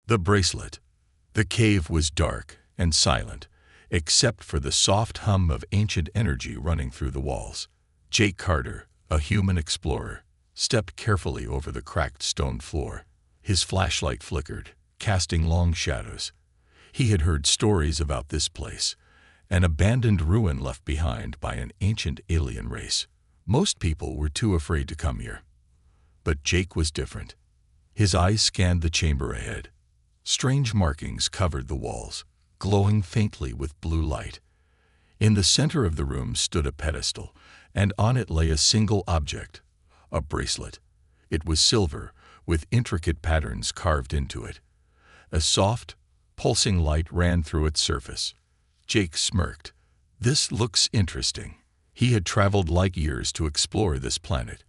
The bracelet. The cave was dark and silent, except for the soft hum of ancient energy running through the walls. Jake Carter, a human explorer, stepped carefully over the cracked stone floor. His flashlight flickered, casting long shadows. He had heard stories about this place, an abandoned ruin left behind by an ancient alien race. Most people were too afraid to come here. But Jake was different. His eyes scanned the chamber ahead. Strange markings covered the walls, glowing faintly with blue light. In the center of the room stood a pedestal, and on it lay a single object, a bracelet. It was silver, with intricate patterns carved into it. A soft, pulsing light ran through its surface. Jake smirked. This looks interesting. He had traveled light years to explore this planet,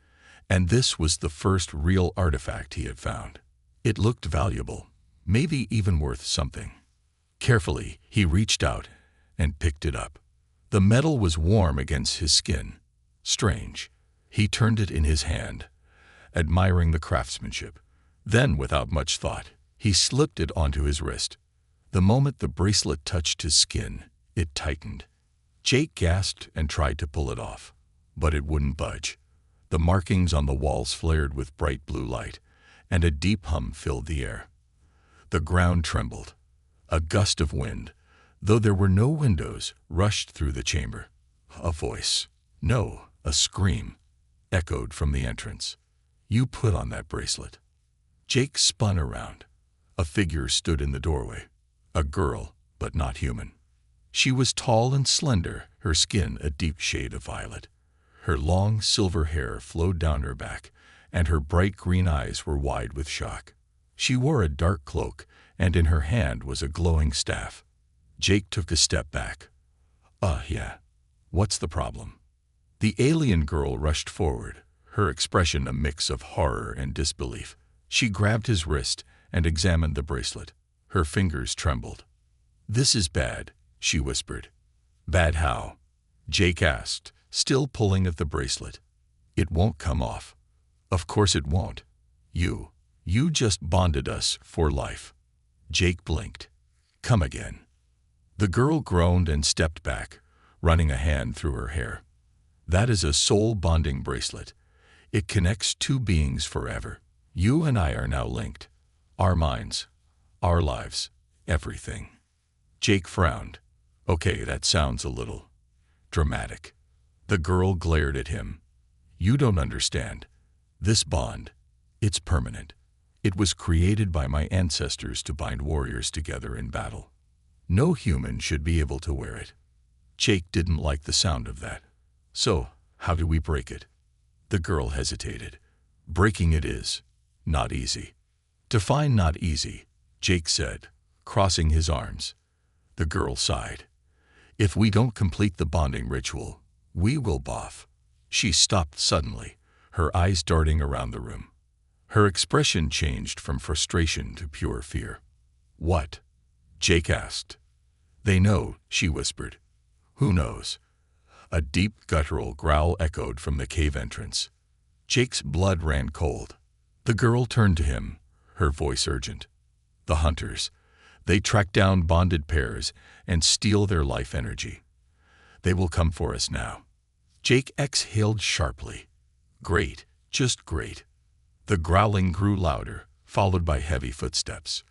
and this was the first real artifact he had found. It looked valuable, maybe even worth something. Carefully, he reached out and picked it up. The metal was warm against his skin. Strange. He turned it in his hand, admiring the craftsmanship. Then, without much thought, he slipped it onto his wrist. The moment the bracelet touched his skin, it tightened. Jake gasped and tried to pull it off, but it wouldn't budge. The markings on the walls flared with bright blue light, and a deep hum filled the air. The ground trembled. A gust of wind, though there were no windows, rushed through the chamber. A voice, no, a scream, echoed from the entrance. "You put on that bracelet." Jake spun around. A figure stood in the doorway. A girl, but not human. She was tall and slender, her skin a deep shade of violet. Her long silver hair flowed down her back, and her bright green eyes were wide with shock. She wore a dark cloak, and in her hand was a glowing staff. Jake took a step back. Yeah. What's the problem?" The alien girl rushed forward, her expression a mix of horror and disbelief. She grabbed his wrist and examined the bracelet. Her fingers trembled. "This is bad," she whispered. "Bad how?" Jake asked, still pulling at the bracelet. "It won't come off." "Of course it won't. You just bonded us for life." Jake blinked. "Come again." The girl groaned and stepped back, running a hand through her hair. "That is a soul bonding bracelet. It connects two beings forever. You and I are now linked. Our minds, our lives, everything." Jake frowned. "Okay, that sounds a little dramatic." The girl glared at him. "You don't understand. This bond, it's permanent. It was created by my ancestors to bind warriors together in battle. No human should be able to wear it." Jake didn't like the sound of that. "So, how do we break it?" The girl hesitated. "Breaking it is not easy." "Define not easy," Jake said, crossing his arms. The girl sighed. "If we don't complete the bonding ritual, we will boff." She stopped suddenly, her eyes darting around the room. Her expression changed from frustration to pure fear. "What?" Jake asked. "They know," she whispered. "Who knows?" A deep guttural growl echoed from the cave entrance. Jake's blood ran cold. The girl turned to him, her voice urgent. "The hunters. They track down bonded pairs and steal their life energy. They will come for us now." Jake exhaled sharply. "Great, just great." The growling grew louder, followed by heavy footsteps.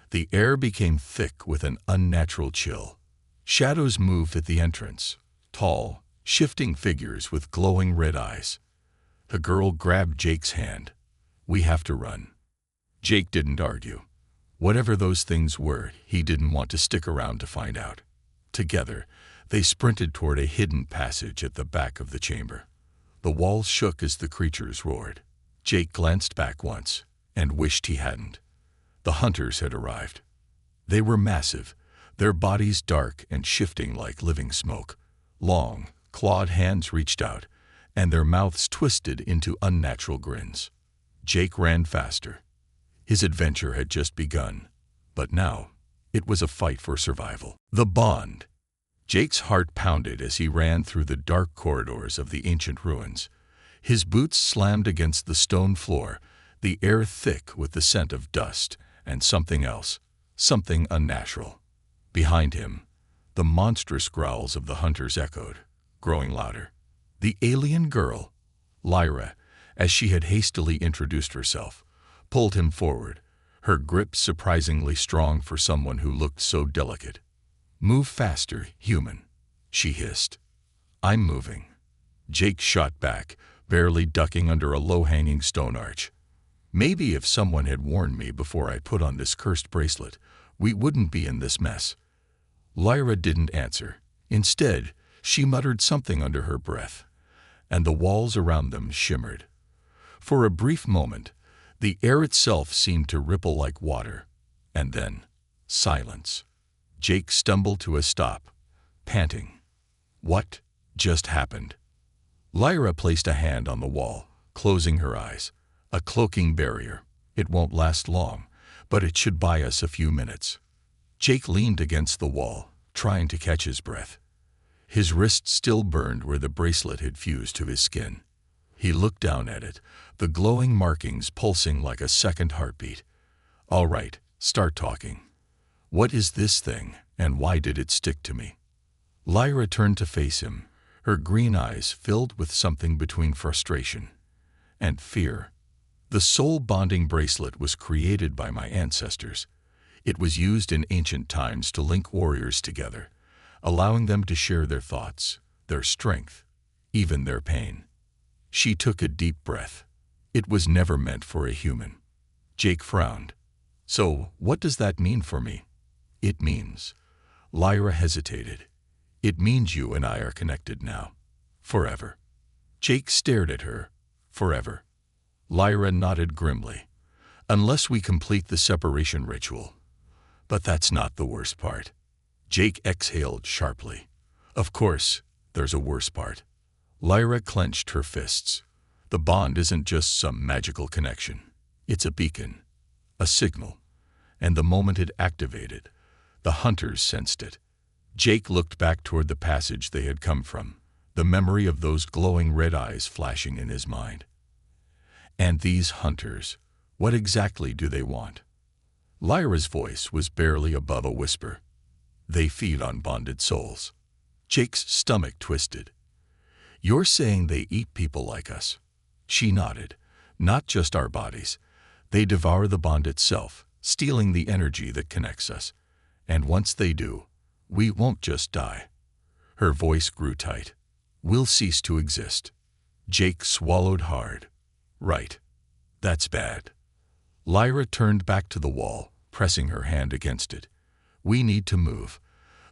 The air became thick with an unnatural chill. Shadows moved at the entrance, tall, shifting figures with glowing red eyes. The girl grabbed Jake's hand. "We have to run." Jake didn't argue. Whatever those things were, he didn't want to stick around to find out. Together, they sprinted toward a hidden passage at the back of the chamber. The walls shook as the creatures roared. Jake glanced back once and wished he hadn't. The hunters had arrived. They were massive, their bodies dark and shifting like living smoke. Long, clawed hands reached out, and their mouths twisted into unnatural grins. Jake ran faster. His adventure had just begun, but now it was a fight for survival. The bond. Jake's heart pounded as he ran through the dark corridors of the ancient ruins. His boots slammed against the stone floor, the air thick with the scent of dust and something else, something unnatural. Behind him, the monstrous growls of the hunters echoed, growing louder. The alien girl, Lyra, as she had hastily introduced herself, pulled him forward, her grip surprisingly strong for someone who looked so delicate. "Move faster, human," she hissed. "I'm moving." Jake shot back, barely ducking under a low-hanging stone arch. Maybe if someone had warned me before I put on this cursed bracelet, we wouldn't be in this mess. Lyra didn't answer. Instead, she muttered something under her breath, and the walls around them shimmered. For a brief moment, the air itself seemed to ripple like water, and then silence. Jake stumbled to a stop, panting. What just happened? Lyra placed a hand on the wall, closing her eyes. A cloaking barrier. It won't last long, but it should buy us a few minutes. Jake leaned against the wall, trying to catch his breath. His wrist still burned where the bracelet had fused to his skin. He looked down at it, the glowing markings pulsing like a second heartbeat. "All right, start talking. What is this thing, and why did it stick to me?" Lyra turned to face him, her green eyes filled with something between frustration and fear. "The soul-bonding bracelet was created by my ancestors. It was used in ancient times to link warriors together, allowing them to share their thoughts, their strength, even their pain." She took a deep breath. "It was never meant for a human." Jake frowned. "So, what does that mean for me?" "It means..." Lyra hesitated. "It means you and I are connected now. Forever." Jake stared at her. "Forever?" Lyra nodded grimly. "Unless we complete the separation ritual. But that's not the worst part." Jake exhaled sharply. "Of course, there's a worse part." Lyra clenched her fists. "The bond isn't just some magical connection. It's a beacon, a signal. And the moment it activated, the hunters sensed it." Jake looked back toward the passage they had come from, the memory of those glowing red eyes flashing in his mind. "And these hunters, what exactly do they want?" Lyra's voice was barely above a whisper. "They feed on bonded souls." Jake's stomach twisted. "You're saying they eat people like us?" She nodded. "Not just our bodies. They devour the bond itself, stealing the energy that connects us. And once they do, we won't just die." Her voice grew tight. "We'll cease to exist." Jake swallowed hard. "Right. That's bad." Lyra turned back to the wall, pressing her hand against it. "We need to move.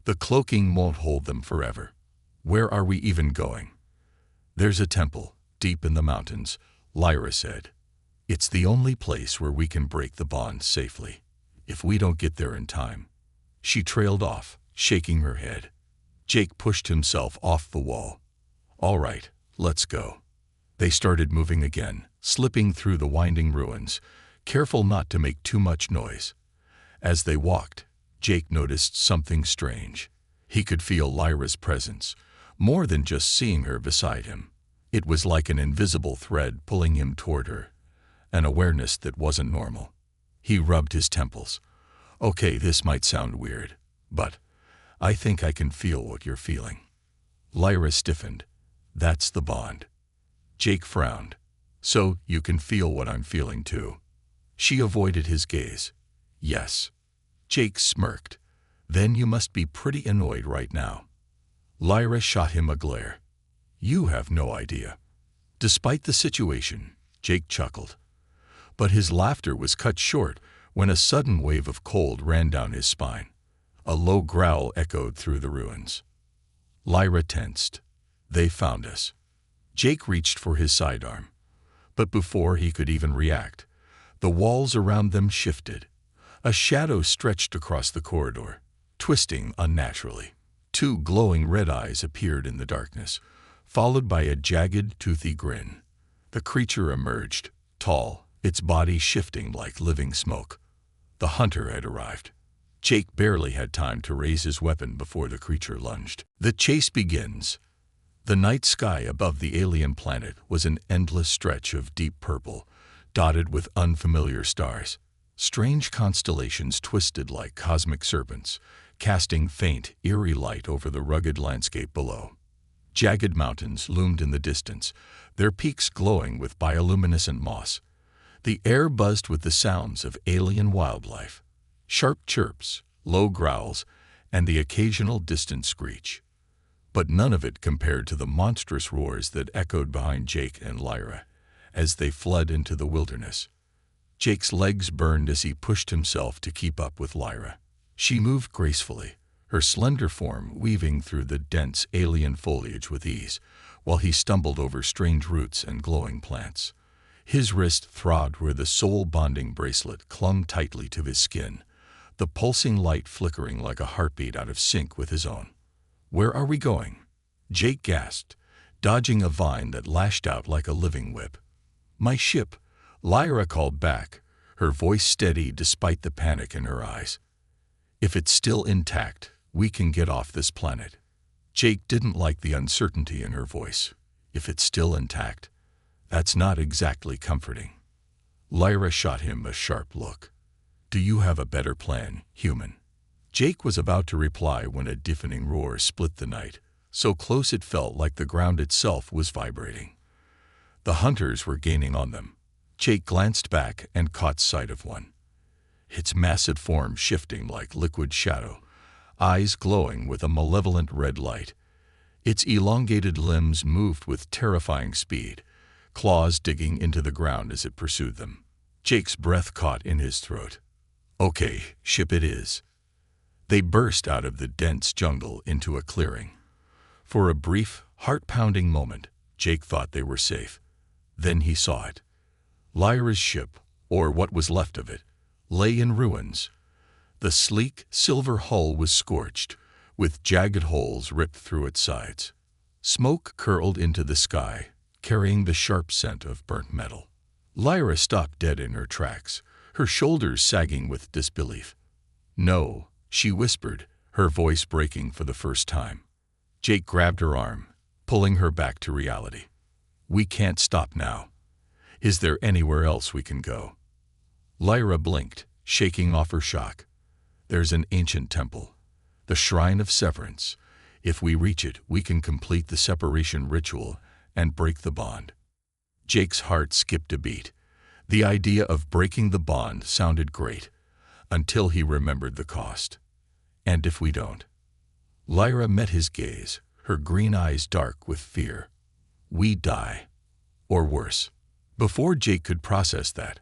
The cloaking won't hold them forever. Where are we even going?" "There's a temple, deep in the mountains," Lyra said. "It's the only place where we can break the bond safely. If we don't get there in time." She trailed off, shaking her head. Jake pushed himself off the wall. "All right, let's go." They started moving again, slipping through the winding ruins, careful not to make too much noise. As they walked, Jake noticed something strange. He could feel Lyra's presence, more than just seeing her beside him. It was like an invisible thread pulling him toward her, an awareness that wasn't normal. He rubbed his temples. "Okay, this might sound weird, but I think I can feel what you're feeling." Lyra stiffened. "That's the bond." Jake frowned. "So you can feel what I'm feeling too?" She avoided his gaze. "Yes." Jake smirked. "Then you must be pretty annoyed right now." Lyra shot him a glare. "You have no idea." Despite the situation, Jake chuckled. But his laughter was cut short when a sudden wave of cold ran down his spine. A low growl echoed through the ruins. Lyra tensed. "They found us." Jake reached for his sidearm. But before he could even react, the walls around them shifted. A shadow stretched across the corridor, twisting unnaturally. Two glowing red eyes appeared in the darkness, followed by a jagged, toothy grin. The creature emerged, tall, its body shifting like living smoke. The hunter had arrived. Jake barely had time to raise his weapon before the creature lunged. The chase begins. The night sky above the alien planet was an endless stretch of deep purple, dotted with unfamiliar stars. Strange constellations twisted like cosmic serpents, casting faint, eerie light over the rugged landscape below. Jagged mountains loomed in the distance, their peaks glowing with bioluminescent moss. The air buzzed with the sounds of alien wildlife, sharp chirps, low growls, and the occasional distant screech. But none of it compared to the monstrous roars that echoed behind Jake and Lyra as they fled into the wilderness. Jake's legs burned as he pushed himself to keep up with Lyra. She moved gracefully, her slender form weaving through the dense alien foliage with ease, while he stumbled over strange roots and glowing plants. His wrist throbbed where the soul-bonding bracelet clung tightly to his skin, the pulsing light flickering like a heartbeat out of sync with his own. "Where are we going?" Jake gasped, dodging a vine that lashed out like a living whip. "My ship," Lyra called back, her voice steady despite the panic in her eyes. "If it's still intact, we can get off this planet." Jake didn't like the uncertainty in her voice. "If it's still intact? That's not exactly comforting." Lyra shot him a sharp look. "Do you have a better plan, human?" Jake was about to reply when a deafening roar split the night, so close it felt like the ground itself was vibrating. The hunters were gaining on them. Jake glanced back and caught sight of one, its massive form shifting like liquid shadow, eyes glowing with a malevolent red light. Its elongated limbs moved with terrifying speed, claws digging into the ground as it pursued them. Jake's breath caught in his throat. "Okay, ship it is." They burst out of the dense jungle into a clearing. For a brief, heart-pounding moment, Jake thought they were safe. Then he saw it. Lyra's ship, or what was left of it, lay in ruins. The sleek, silver hull was scorched, with jagged holes ripped through its sides. Smoke curled into the sky, carrying the sharp scent of burnt metal. Lyra stopped dead in her tracks, her shoulders sagging with disbelief. "No," she whispered, her voice breaking for the first time. Jake grabbed her arm, pulling her back to reality. "We can't stop now. Is there anywhere else we can go?" Lyra blinked, shaking off her shock. "There's an ancient temple, the Shrine of Severance. If we reach it, we can complete the separation ritual and break the bond." Jake's heart skipped a beat. The idea of breaking the bond sounded great, until he remembered the cost. "And if we don't?" Lyra met his gaze, her green eyes dark with fear. "We die. Or worse." Before Jake could process that,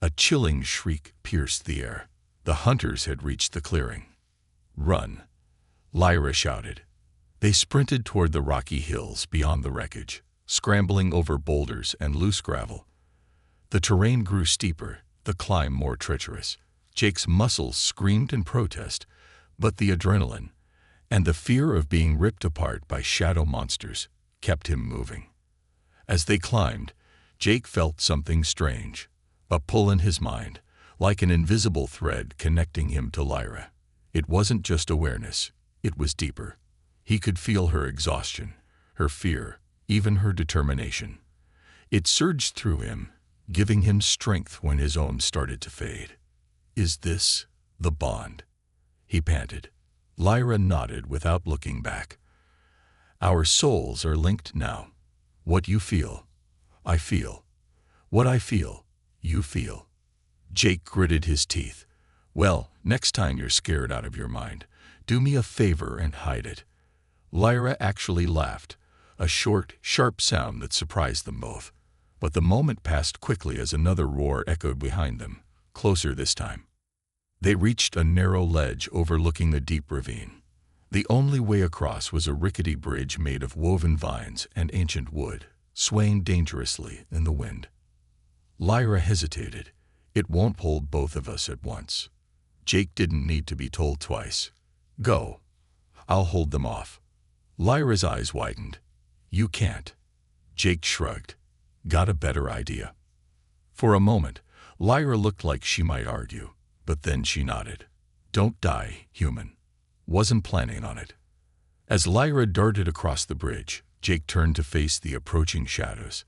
a chilling shriek pierced the air. The hunters had reached the clearing. "Run," Lyra shouted. They sprinted toward the rocky hills beyond the wreckage, scrambling over boulders and loose gravel. The terrain grew steeper, the climb more treacherous. Jake's muscles screamed in protest, but the adrenaline, and the fear of being ripped apart by shadow monsters, kept him moving. As they climbed, Jake felt something strange, a pull in his mind, like an invisible thread connecting him to Lyra. It wasn't just awareness, it was deeper. He could feel her exhaustion, her fear, even her determination. It surged through him, giving him strength when his own started to fade. "Is this the bond?" he panted. Lyra nodded without looking back. "Our souls are linked now. What you feel, I feel. What I feel, you feel." Jake gritted his teeth. "Well, next time you're scared out of your mind, do me a favor and hide it." Lyra actually laughed, a short, sharp sound that surprised them both. But the moment passed quickly as another roar echoed behind them, closer this time. They reached a narrow ledge overlooking a deep ravine. The only way across was a rickety bridge made of woven vines and ancient wood, swaying dangerously in the wind. Lyra hesitated. "It won't hold both of us at once." Jake didn't need to be told twice. "Go. I'll hold them off." Lyra's eyes widened. "You can't." Jake shrugged. "Got a better idea." For a moment, Lyra looked like she might argue, but then she nodded. "Don't die, human. Wasn't planning on it." As Lyra darted across the bridge, Jake turned to face the approaching shadows.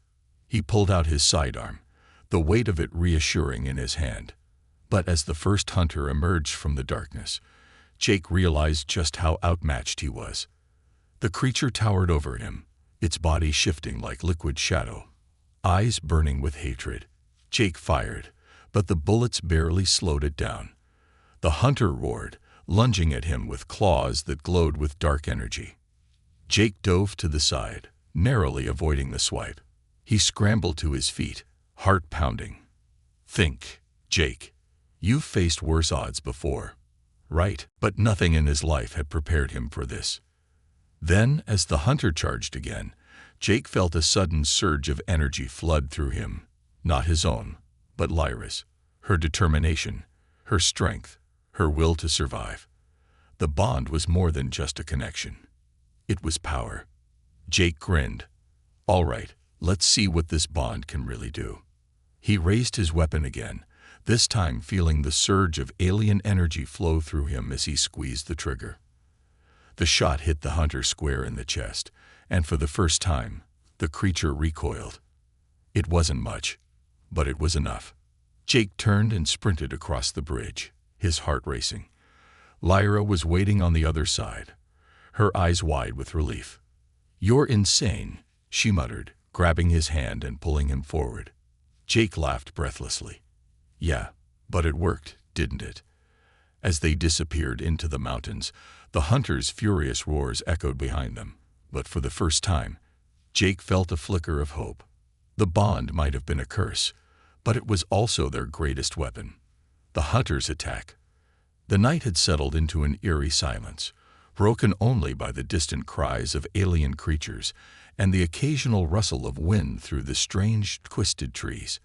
He pulled out his sidearm, the weight of it reassuring in his hand. But as the first hunter emerged from the darkness, Jake realized just how outmatched he was. The creature towered over him, its body shifting like liquid shadow, eyes burning with hatred. Jake fired, but the bullets barely slowed it down. The hunter roared, lunging at him with claws that glowed with dark energy. Jake dove to the side, narrowly avoiding the swipe. He scrambled to his feet, heart pounding. Think, Jake. You've faced worse odds before, right? But nothing in his life had prepared him for this. Then, as the hunter charged again, Jake felt a sudden surge of energy flood through him. Not his own, but Lyra's. Her determination, her strength, her will to survive. The bond was more than just a connection. It was power. Jake grinned. All right, let's see what this bond can really do. He raised his weapon again, this time feeling the surge of alien energy flow through him as he squeezed the trigger. The shot hit the hunter square in the chest, and for the first time, the creature recoiled. It wasn't much, but it was enough. Jake turned and sprinted across the bridge, his heart racing. Lyra was waiting on the other side, her eyes wide with relief. "You're insane," she muttered, grabbing his hand and pulling him forward. Jake laughed breathlessly. "Yeah, but it worked, didn't it?" As they disappeared into the mountains, the hunters' furious roars echoed behind them. But for the first time, Jake felt a flicker of hope. The bond might have been a curse, but it was also their greatest weapon. The hunters' attack. The night had settled into an eerie silence, broken only by the distant cries of alien creatures and the occasional rustle of wind through the strange, twisted trees.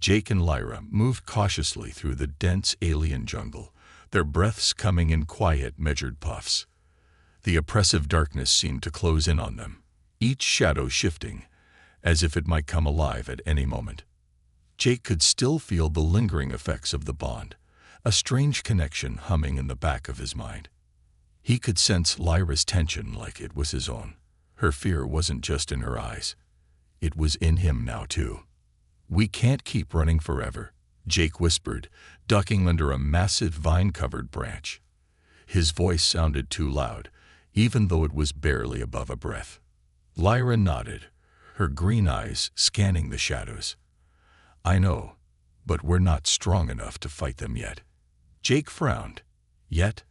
Jake and Lyra moved cautiously through the dense alien jungle, their breaths coming in quiet, measured puffs. The oppressive darkness seemed to close in on them, each shadow shifting, as if it might come alive at any moment. Jake could still feel the lingering effects of the bond, a strange connection humming in the back of his mind. He could sense Lyra's tension like it was his own. Her fear wasn't just in her eyes. It was in him now, too. "We can't keep running forever," Jake whispered, ducking under a massive vine-covered branch. His voice sounded too loud, even though it was barely above a breath. Lyra nodded, her green eyes scanning the shadows. "I know, but we're not strong enough to fight them yet." Jake frowned. "Yet?"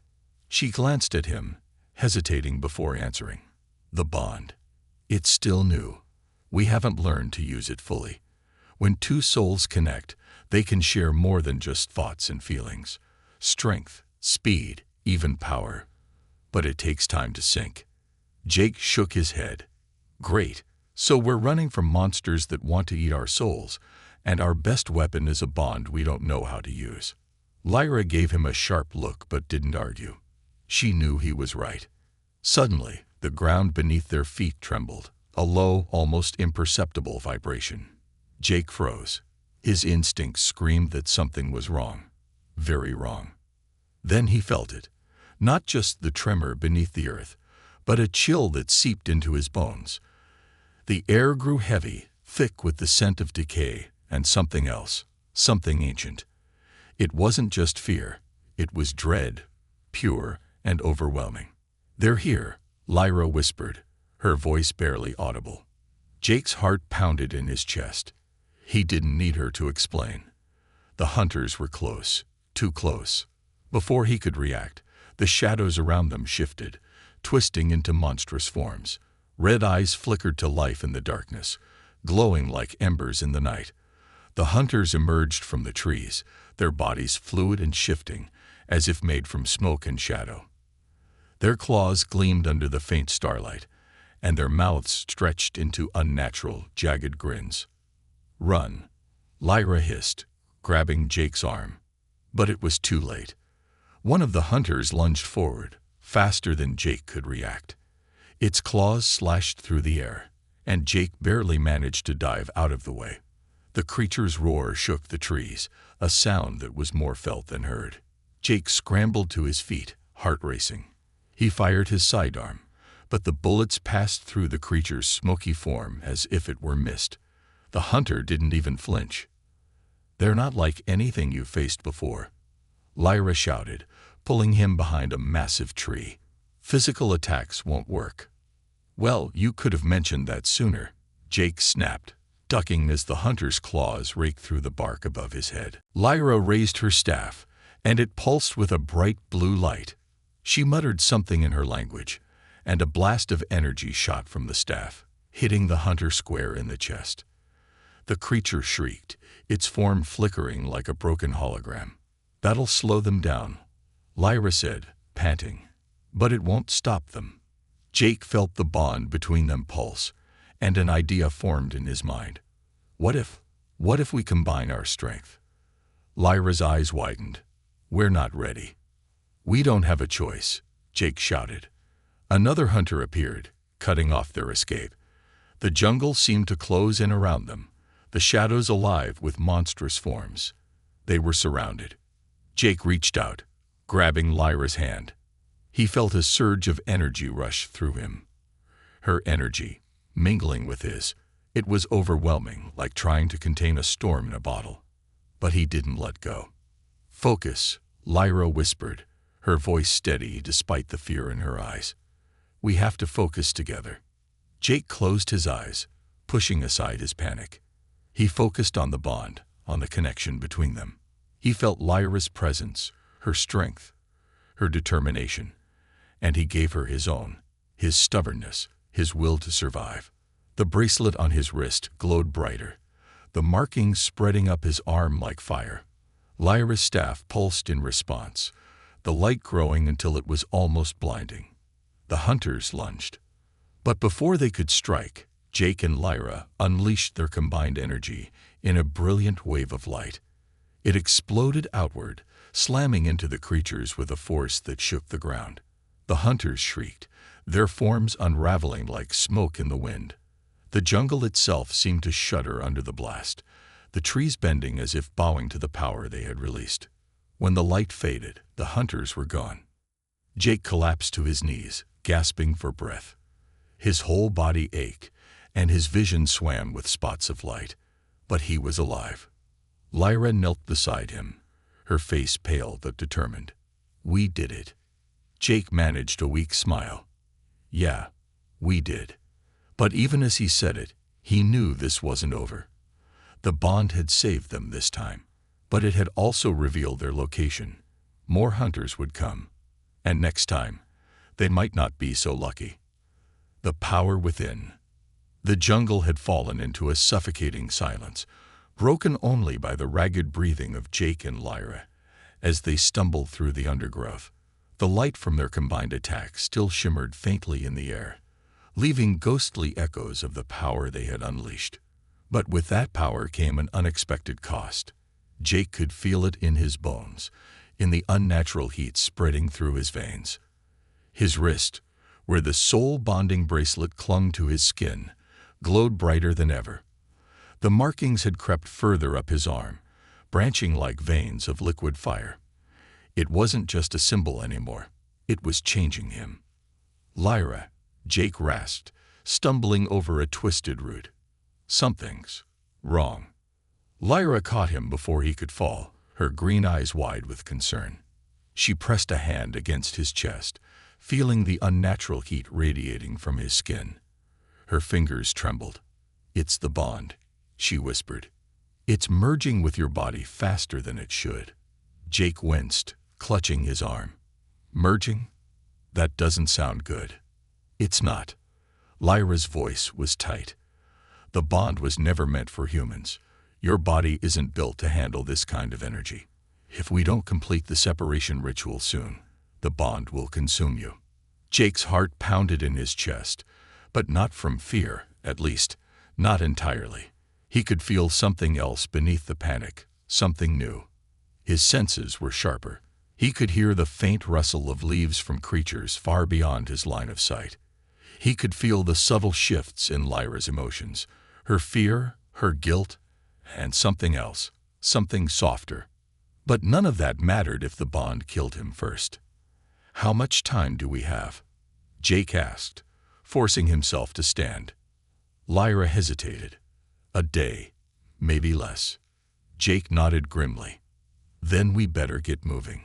She glanced at him, hesitating before answering. "The bond. It's still new. We haven't learned to use it fully. When two souls connect, they can share more than just thoughts and feelings. Strength, speed, even power. But it takes time to sink." Jake shook his head. "Great. So we're running from monsters that want to eat our souls, and our best weapon is a bond we don't know how to use." Lyra gave him a sharp look but didn't argue. She knew he was right. Suddenly, the ground beneath their feet trembled, a low, almost imperceptible vibration. Jake froze. His instincts screamed that something was wrong. Very wrong. Then he felt it. Not just the tremor beneath the earth, but a chill that seeped into his bones. The air grew heavy, thick with the scent of decay, and something else, something ancient. It wasn't just fear. It was dread, pure and overwhelming. "They're here," Lyra whispered, her voice barely audible. Jake's heart pounded in his chest. He didn't need her to explain. The hunters were close, too close. Before he could react, the shadows around them shifted, twisting into monstrous forms. Red eyes flickered to life in the darkness, glowing like embers in the night. The hunters emerged from the trees, their bodies fluid and shifting, as if made from smoke and shadow. Their claws gleamed under the faint starlight, and their mouths stretched into unnatural, jagged grins. "Run," Lyra hissed, grabbing Jake's arm. But it was too late. One of the hunters lunged forward, faster than Jake could react. Its claws slashed through the air, and Jake barely managed to dive out of the way. The creature's roar shook the trees, a sound that was more felt than heard. Jake scrambled to his feet, heart racing. He fired his sidearm, but the bullets passed through the creature's smoky form as if it were mist. The hunter didn't even flinch. "They're not like anything you've faced before," Lyra shouted, pulling him behind a massive tree. "Physical attacks won't work." "Well, you could have mentioned that sooner," Jake snapped, ducking as the hunter's claws raked through the bark above his head. Lyra raised her staff, and it pulsed with a bright blue light. She muttered something in her language, and a blast of energy shot from the staff, hitting the hunter square in the chest. The creature shrieked, its form flickering like a broken hologram. "That'll slow them down," Lyra said, panting. "But it won't stop them." Jake felt the bond between them pulse, and an idea formed in his mind. What if we combine our strength? Lyra's eyes widened. "We're not ready." "We don't have a choice," Jake shouted. Another hunter appeared, cutting off their escape. The jungle seemed to close in around them, the shadows alive with monstrous forms. They were surrounded. Jake reached out, grabbing Lyra's hand. He felt a surge of energy rush through him. Her energy, mingling with his, it was overwhelming, like trying to contain a storm in a bottle. But he didn't let go. "Focus," Lyra whispered, her voice steady despite the fear in her eyes. "We have to focus together." Jake closed his eyes, pushing aside his panic. He focused on the bond, on the connection between them. He felt Lyra's presence, her strength, her determination, and he gave her his own, his stubbornness, his will to survive. The bracelet on his wrist glowed brighter, the markings spreading up his arm like fire. Lyra's staff pulsed in response, the light growing until it was almost blinding. The hunters lunged. But before they could strike, Jake and Lyra unleashed their combined energy in a brilliant wave of light. It exploded outward, slamming into the creatures with a force that shook the ground. The hunters shrieked, their forms unraveling like smoke in the wind. The jungle itself seemed to shudder under the blast, the trees bending as if bowing to the power they had released. When the light faded, the hunters were gone. Jake collapsed to his knees, gasping for breath. His whole body ached, and his vision swam with spots of light. But he was alive. Lyra knelt beside him, her face pale but determined. "We did it." Jake managed a weak smile. "Yeah, we did." But even as he said it, he knew this wasn't over. The bond had saved them this time, but it had also revealed their location. More hunters would come, and next time, they might not be so lucky. The power within. The jungle had fallen into a suffocating silence, broken only by the ragged breathing of Jake and Lyra as they stumbled through the undergrowth. The light from their combined attack still shimmered faintly in the air, leaving ghostly echoes of the power they had unleashed. But with that power came an unexpected cost. Jake could feel it in his bones, in the unnatural heat spreading through his veins. His wrist, where the soul-bonding bracelet clung to his skin, glowed brighter than ever. The markings had crept further up his arm, branching like veins of liquid fire. It wasn't just a symbol anymore. It was changing him. "Lyra," Jake rasped, stumbling over a twisted root. "Something's wrong." Lyra caught him before he could fall, her green eyes wide with concern. She pressed a hand against his chest, feeling the unnatural heat radiating from his skin. Her fingers trembled. "It's the bond," she whispered. "It's merging with your body faster than it should." Jake winced, clutching his arm. "Merging? That doesn't sound good." "It's not." Lyra's voice was tight. "The bond was never meant for humans. Your body isn't built to handle this kind of energy. If we don't complete the separation ritual soon, the bond will consume you." Jake's heart pounded in his chest, but not from fear, at least, not entirely. He could feel something else beneath the panic, something new. His senses were sharper. He could hear the faint rustle of leaves from creatures far beyond his line of sight. He could feel the subtle shifts in Lyra's emotions, her fear, her guilt, and something else, something softer. But none of that mattered if the bond killed him first. "How much time do we have?" Jake asked, forcing himself to stand. Lyra hesitated. "A day, maybe less." Jake nodded grimly. "Then we better get moving."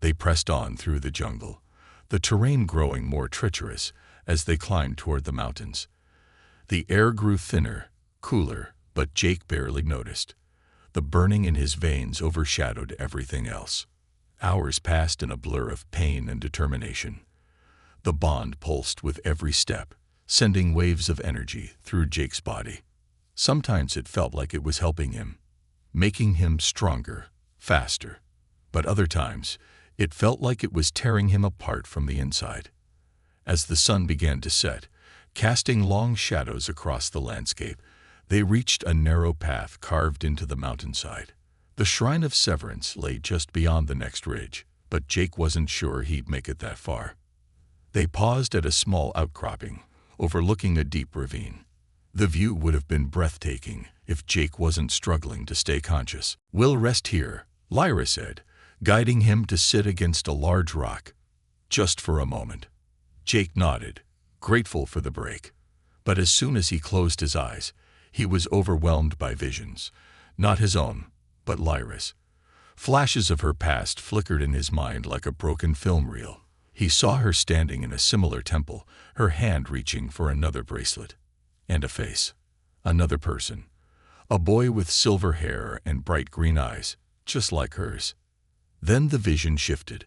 They pressed on through the jungle, the terrain growing more treacherous as they climbed toward the mountains. The air grew thinner, cooler, but Jake barely noticed. The burning in his veins overshadowed everything else. Hours passed in a blur of pain and determination. The bond pulsed with every step, sending waves of energy through Jake's body. Sometimes it felt like it was helping him, making him stronger, faster. But other times, it felt like it was tearing him apart from the inside. As the sun began to set, casting long shadows across the landscape, they reached a narrow path carved into the mountainside. The Shrine of Severance lay just beyond the next ridge, but Jake wasn't sure he'd make it that far. They paused at a small outcropping, overlooking a deep ravine. The view would have been breathtaking if Jake wasn't struggling to stay conscious. "We'll rest here," Lyra said, guiding him to sit against a large rock. "Just for a moment." Jake nodded, grateful for the break. But as soon as he closed his eyes, he was overwhelmed by visions, not his own, but Lyra's. Flashes of her past flickered in his mind like a broken film reel. He saw her standing in a similar temple, her hand reaching for another bracelet. And a face. Another person. A boy with silver hair and bright green eyes, just like hers. Then the vision shifted.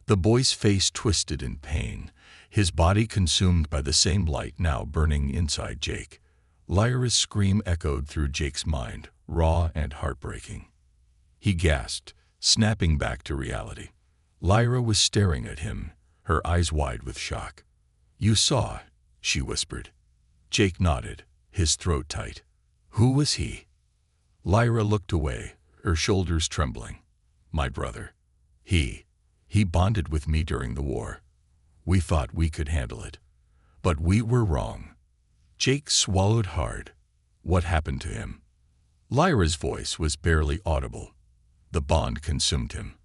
The boy's face twisted in pain, his body consumed by the same light now burning inside Jake. Lyra's scream echoed through Jake's mind, raw and heartbreaking. He gasped, snapping back to reality. Lyra was staring at him, her eyes wide with shock. "You saw," she whispered. Jake nodded, his throat tight. "Who was he?" Lyra looked away, her shoulders trembling. "My brother. He bonded with me during the war. We thought we could handle it. But we were wrong." Jake swallowed hard. What happened to him? Lyra's voice was barely audible. The bond consumed him.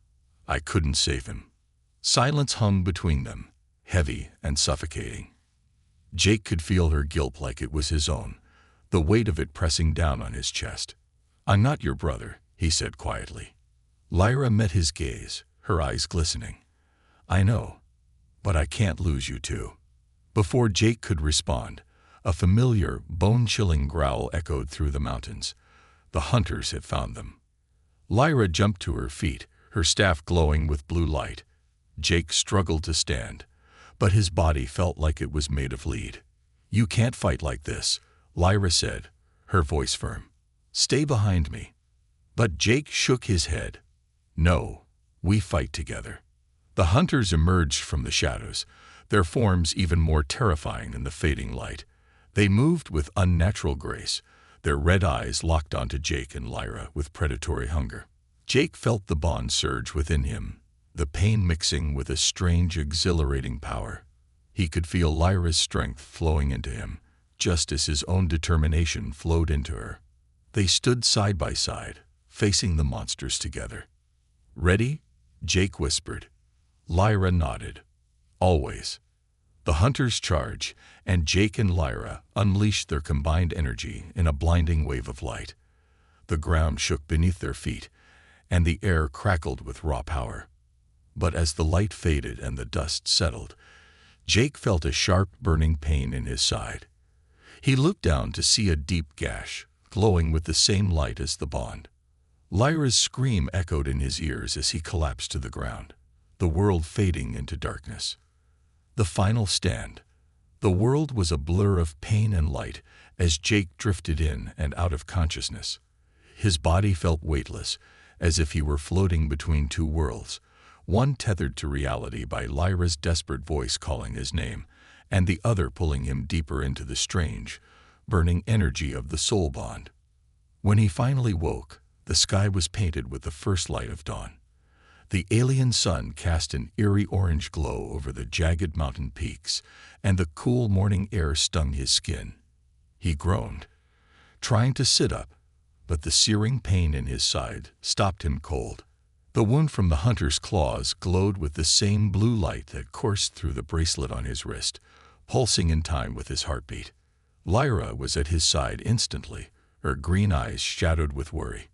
"I couldn't save him." Silence hung between them, heavy and suffocating. Jake could feel her guilt like it was his own, the weight of it pressing down on his chest. "I'm not your brother," he said quietly. Lyra met his gaze, her eyes glistening. "I know, but I can't lose you too." Before Jake could respond, a familiar, bone-chilling growl echoed through the mountains. The hunters had found them. Lyra jumped to her feet, her staff glowing with blue light. Jake struggled to stand, but his body felt like it was made of lead. "You can't fight like this," Lyra said, her voice firm. "Stay behind me." But Jake shook his head. "No, we fight together." The hunters emerged from the shadows, their forms even more terrifying in the fading light. They moved with unnatural grace, their red eyes locked onto Jake and Lyra with predatory hunger. Jake felt the bond surge within him, the pain mixing with a strange, exhilarating power. He could feel Lyra's strength flowing into him, just as his own determination flowed into her. They stood side by side, facing the monsters together. "Ready?" Jake whispered. Lyra nodded. "Always." The hunters charged, and Jake and Lyra unleashed their combined energy in a blinding wave of light. The ground shook beneath their feet, and the air crackled with raw power. But as the light faded and the dust settled, Jake felt a sharp, burning pain in his side. He looked down to see a deep gash, glowing with the same light as the bond. Lyra's scream echoed in his ears as he collapsed to the ground, the world fading into darkness. The final stand. The world was a blur of pain and light as Jake drifted in and out of consciousness. His body felt weightless, as if he were floating between two worlds, one tethered to reality by Lyra's desperate voice calling his name, and the other pulling him deeper into the strange, burning energy of the soul bond. When he finally woke, the sky was painted with the first light of dawn. The alien sun cast an eerie orange glow over the jagged mountain peaks, and the cool morning air stung his skin. He groaned, trying to sit up, but the searing pain in his side stopped him cold. The wound from the hunter's claws glowed with the same blue light that coursed through the bracelet on his wrist, pulsing in time with his heartbeat. Lyra was at his side instantly, her green eyes shadowed with worry.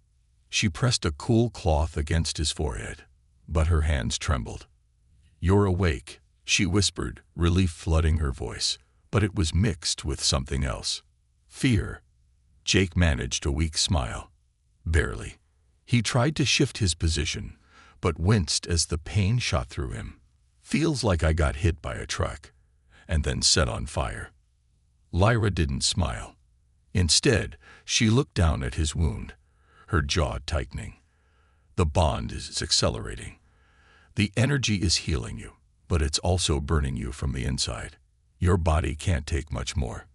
She pressed a cool cloth against his forehead. but her hands trembled. "You're awake," she whispered, relief flooding her voice, but it was mixed with something else. Fear. Jake managed a weak smile. Barely. He tried to shift his position, but winced as the pain shot through him. "Feels like I got hit by a truck, and then set on fire." Lyra didn't smile. Instead, she looked down at his wound, her jaw tightening. "The bond is accelerating. The energy is healing you, but it's also burning you from the inside. Your body can't take much more."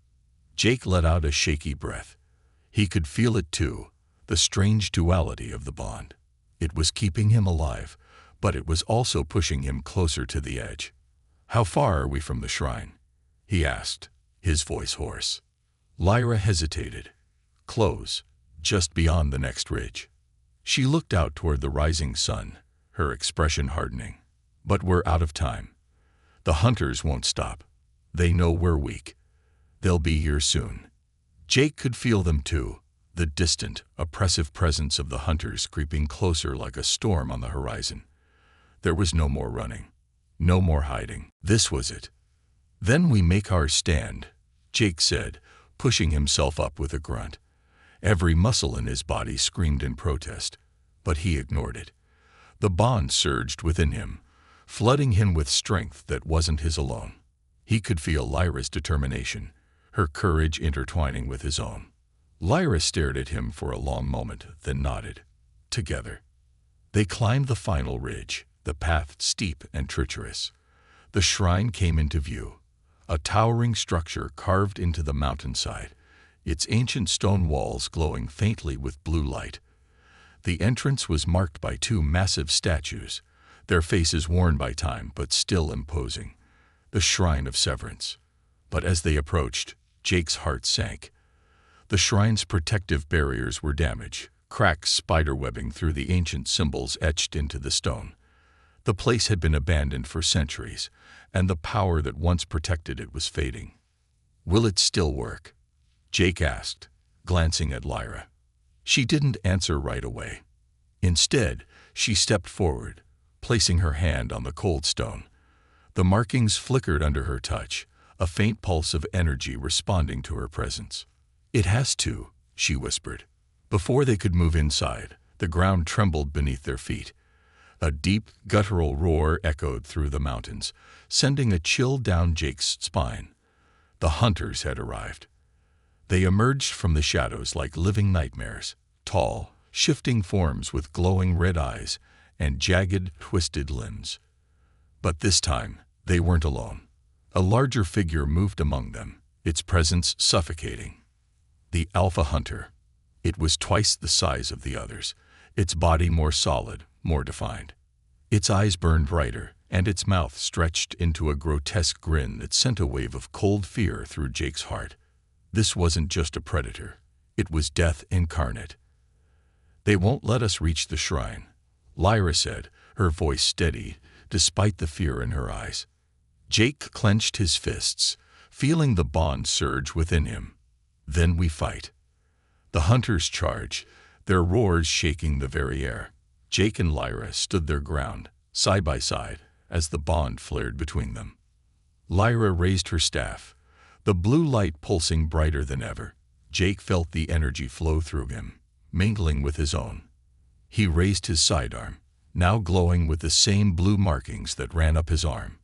Jake let out a shaky breath. He could feel it too, the strange duality of the bond. It was keeping him alive, but it was also pushing him closer to the edge. "How far are we from the shrine?" he asked, his voice hoarse. Lyra hesitated. "Close, just beyond the next ridge." She looked out toward the rising sun, her expression hardening. "But we're out of time. The hunters won't stop. They know we're weak. They'll be here soon." Jake could feel them too, the distant, oppressive presence of the hunters creeping closer like a storm on the horizon. There was no more running, no more hiding. This was it. "Then we make our stand," Jake said, pushing himself up with a grunt. Every muscle in his body screamed in protest, but he ignored it. The bond surged within him, flooding him with strength that wasn't his alone. He could feel Lyra's determination, her courage intertwining with his own. Lyra stared at him for a long moment, then nodded. Together, they climbed the final ridge, the path steep and treacherous. The shrine came into view, a towering structure carved into the mountainside, its ancient stone walls glowing faintly with blue light. The entrance was marked by two massive statues, their faces worn by time but still imposing. The Shrine of Severance. But as they approached, Jake's heart sank. The shrine's protective barriers were damaged, cracks spiderwebbing through the ancient symbols etched into the stone. The place had been abandoned for centuries, and the power that once protected it was fading. "Will it still work?" Jake asked, glancing at Lyra. She didn't answer right away. Instead, she stepped forward, placing her hand on the cold stone. The markings flickered under her touch, a faint pulse of energy responding to her presence. "It has to," she whispered. Before they could move inside, the ground trembled beneath their feet. A deep, guttural roar echoed through the mountains, sending a chill down Jake's spine. The hunters had arrived. They emerged from the shadows like living nightmares, tall, shifting forms with glowing red eyes and jagged, twisted limbs. But this time, they weren't alone. A larger figure moved among them, its presence suffocating. The Alpha Hunter. It was twice the size of the others, its body more solid, more defined. Its eyes burned brighter, and its mouth stretched into a grotesque grin that sent a wave of cold fear through Jake's heart. This wasn't just a predator. It was death incarnate. "They won't let us reach the shrine," Lyra said, her voice steady, despite the fear in her eyes. Jake clenched his fists, feeling the bond surge within him. "Then we fight." The hunters charged, their roars shaking the very air. Jake and Lyra stood their ground, side by side, as the bond flared between them. Lyra raised her staff, the blue light pulsing brighter than ever. Jake felt the energy flow through him, mingling with his own. He raised his sidearm, now glowing with the same blue markings that ran up his arm.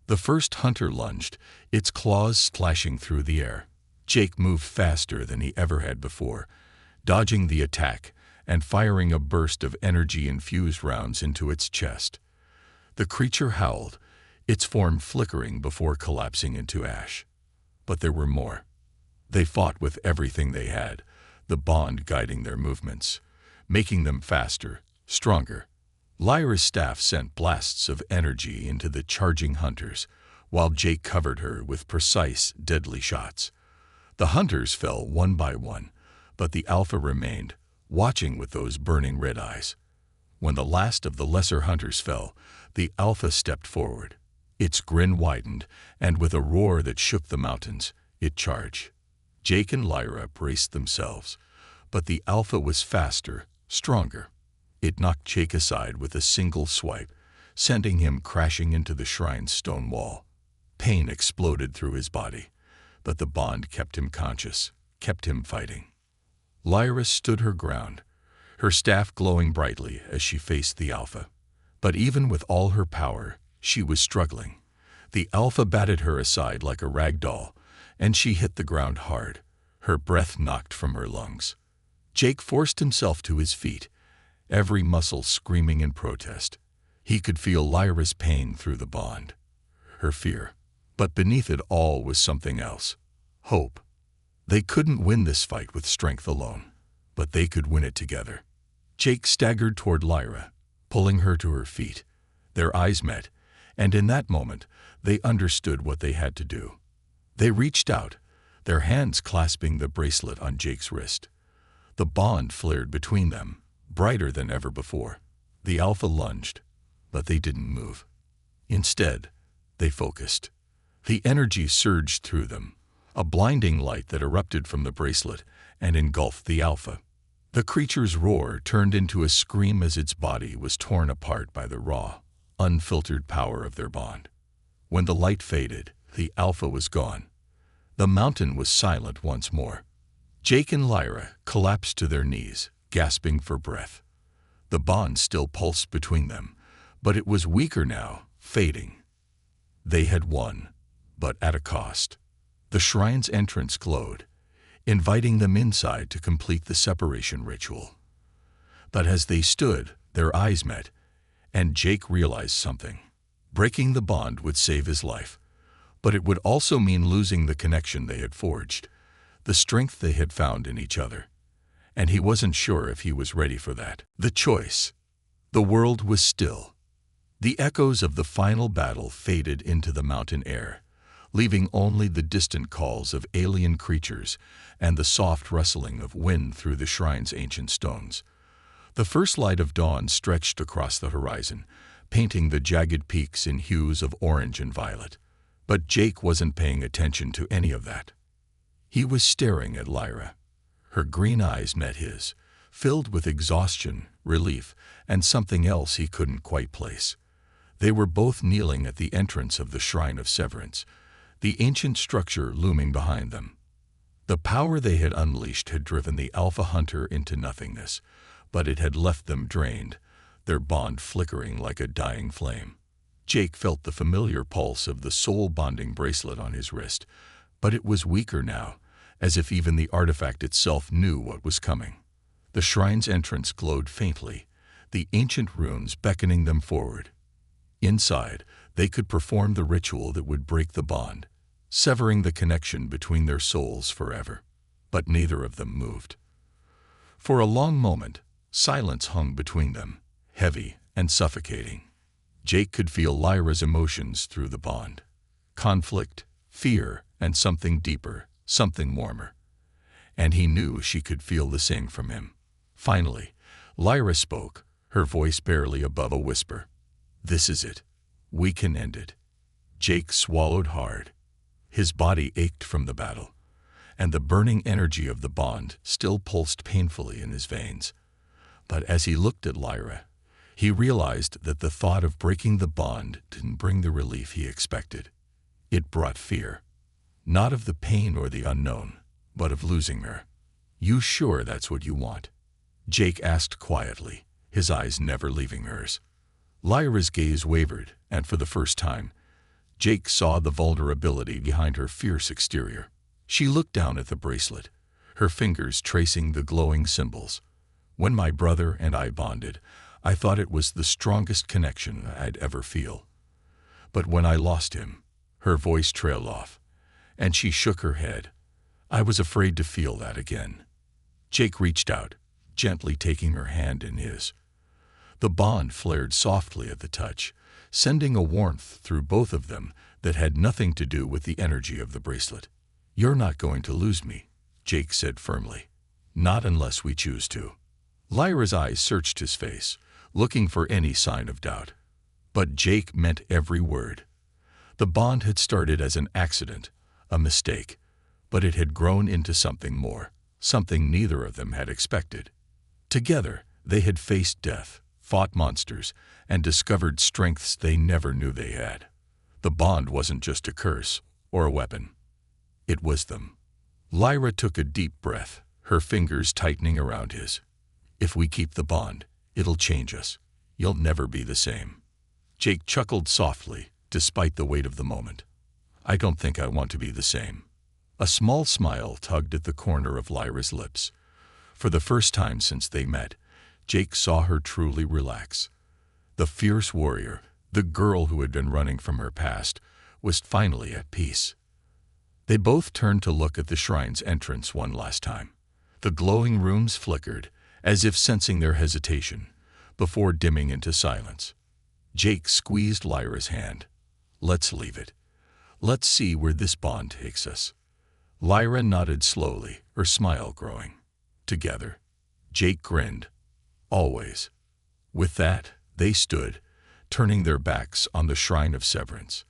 The first hunter lunged, its claws splashing through the air. Jake moved faster than he ever had before, dodging the attack and firing a burst of energy-infused rounds into its chest. The creature howled, its form flickering before collapsing into ash. But there were more. They fought with everything they had, the bond guiding their movements, making them faster, stronger. Lyra's staff sent blasts of energy into the charging hunters, while Jake covered her with precise, deadly shots. The hunters fell one by one, but the Alpha remained, watching with those burning red eyes. When the last of the lesser hunters fell, the Alpha stepped forward. Its grin widened, and with a roar that shook the mountains, it charged. Jake and Lyra braced themselves, but the Alpha was faster, stronger. It knocked Jake aside with a single swipe, sending him crashing into the shrine's stone wall. Pain exploded through his body, but the bond kept him conscious, kept him fighting. Lyra stood her ground, her staff glowing brightly as she faced the Alpha. But even with all her power, she was struggling. The Alpha batted her aside like a rag doll, and she hit the ground hard, her breath knocked from her lungs. Jake forced himself to his feet, every muscle screaming in protest. He could feel Lyra's pain through the bond, her fear. But beneath it all was something else. Hope. They couldn't win this fight with strength alone, but they could win it together. Jake staggered toward Lyra, pulling her to her feet. Their eyes met, and in that moment, they understood what they had to do. They reached out, their hands clasping the bracelet on Jake's wrist. The bond flared between them, brighter than ever before. The Alpha lunged, but they didn't move. Instead, they focused. The energy surged through them, a blinding light that erupted from the bracelet and engulfed the Alpha. The creature's roar turned into a scream as its body was torn apart by the raw, unfiltered power of their bond. When the light faded, the Alpha was gone. The mountain was silent once more. Jake and Lyra collapsed to their knees, gasping for breath. The bond still pulsed between them, but it was weaker now, fading. They had won, but at a cost. The shrine's entrance glowed, inviting them inside to complete the separation ritual. But as they stood, their eyes met, and Jake realized something. Breaking the bond would save his life, but it would also mean losing the connection they had forged, the strength they had found in each other. And he wasn't sure if he was ready for that. The choice. The world was still. The echoes of the final battle faded into the mountain air, leaving only the distant calls of alien creatures and the soft rustling of wind through the shrine's ancient stones. The first light of dawn stretched across the horizon, painting the jagged peaks in hues of orange and violet. But Jake wasn't paying attention to any of that. He was staring at Lyra. Her green eyes met his, filled with exhaustion, relief, and something else he couldn't quite place. They were both kneeling at the entrance of the Shrine of Severance, the ancient structure looming behind them. The power they had unleashed had driven the Alpha Hunter into nothingness, but it had left them drained, their bond flickering like a dying flame. Jake felt the familiar pulse of the soul-bonding bracelet on his wrist, but it was weaker now, as if even the artifact itself knew what was coming. The shrine's entrance glowed faintly, the ancient runes beckoning them forward. Inside, they could perform the ritual that would break the bond, severing the connection between their souls forever. But neither of them moved. For a long moment, silence hung between them, heavy and suffocating. Jake could feel Lyra's emotions through the bond. Conflict, fear, and something deeper, something warmer. And he knew she could feel the same from him. Finally, Lyra spoke, her voice barely above a whisper. "This is it. We can end it." Jake swallowed hard. His body ached from the battle, and the burning energy of the bond still pulsed painfully in his veins. But as he looked at Lyra, he realized that the thought of breaking the bond didn't bring the relief he expected. It brought fear, not of the pain or the unknown, but of losing her. "You sure that's what you want?" Jake asked quietly, his eyes never leaving hers. Lyra's gaze wavered, and for the first time, Jake saw the vulnerability behind her fierce exterior. She looked down at the bracelet, her fingers tracing the glowing symbols. "When my brother and I bonded, I thought it was the strongest connection I'd ever feel. But when I lost him," her voice trailed off, and she shook her head, "I was afraid to feel that again." Jake reached out, gently taking her hand in his. The bond flared softly at the touch, sending a warmth through both of them that had nothing to do with the energy of the bracelet. "You're not going to lose me," Jake said firmly. "Not unless we choose to." Lyra's eyes searched his face, looking for any sign of doubt. But Jake meant every word. The bond had started as an accident, a mistake, but it had grown into something more, something neither of them had expected. Together, They had faced death, fought monsters, and discovered strengths they never knew they had. The bond wasn't just a curse or a weapon. It was them. Lyra took a deep breath, her fingers tightening around his. If we keep the bond, it'll change us. You'll never be the same. Jake chuckled softly, despite the weight of the moment. I don't think I want to be the same. A small smile tugged at the corner of Lyra's lips. For the first time since they met, Jake saw her truly relax. The fierce warrior, the girl who had been running from her past, was finally at peace. They both turned to look at the shrine's entrance one last time. The glowing rooms flickered, as if sensing their hesitation, before dimming into silence. Jake squeezed Lyra's hand. Let's leave it. Let's see where this bond takes us. Lyra nodded slowly, her smile growing. Together. Jake grinned. Always. With that, they stood, turning their backs on the shrine of severance.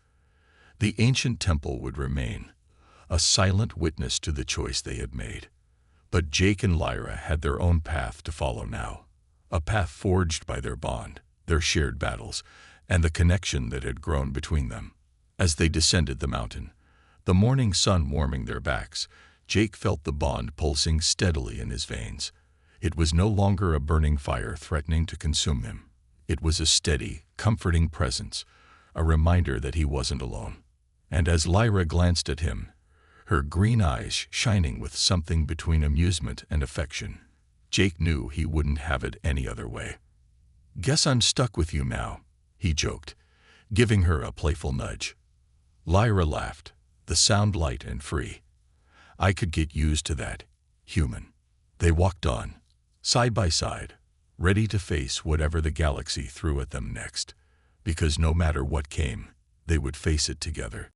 The ancient temple would remain, a silent witness to the choice they had made. But Jake and Lyra had their own path to follow now, a path forged by their bond, their shared battles, and the connection that had grown between them. As they descended the mountain, the morning sun warming their backs, Jake felt the bond pulsing steadily in his veins. It was no longer a burning fire threatening to consume him. It was a steady, comforting presence, a reminder that he wasn't alone. And as Lyra glanced at him, her green eyes shining with something between amusement and affection, Jake knew he wouldn't have it any other way. Guess I'm stuck with you now, he joked, giving her a playful nudge. Lyra laughed, the sound light and free. I could get used to that, human. They walked on, side by side, ready to face whatever the galaxy threw at them next, because no matter what came, they would face it together.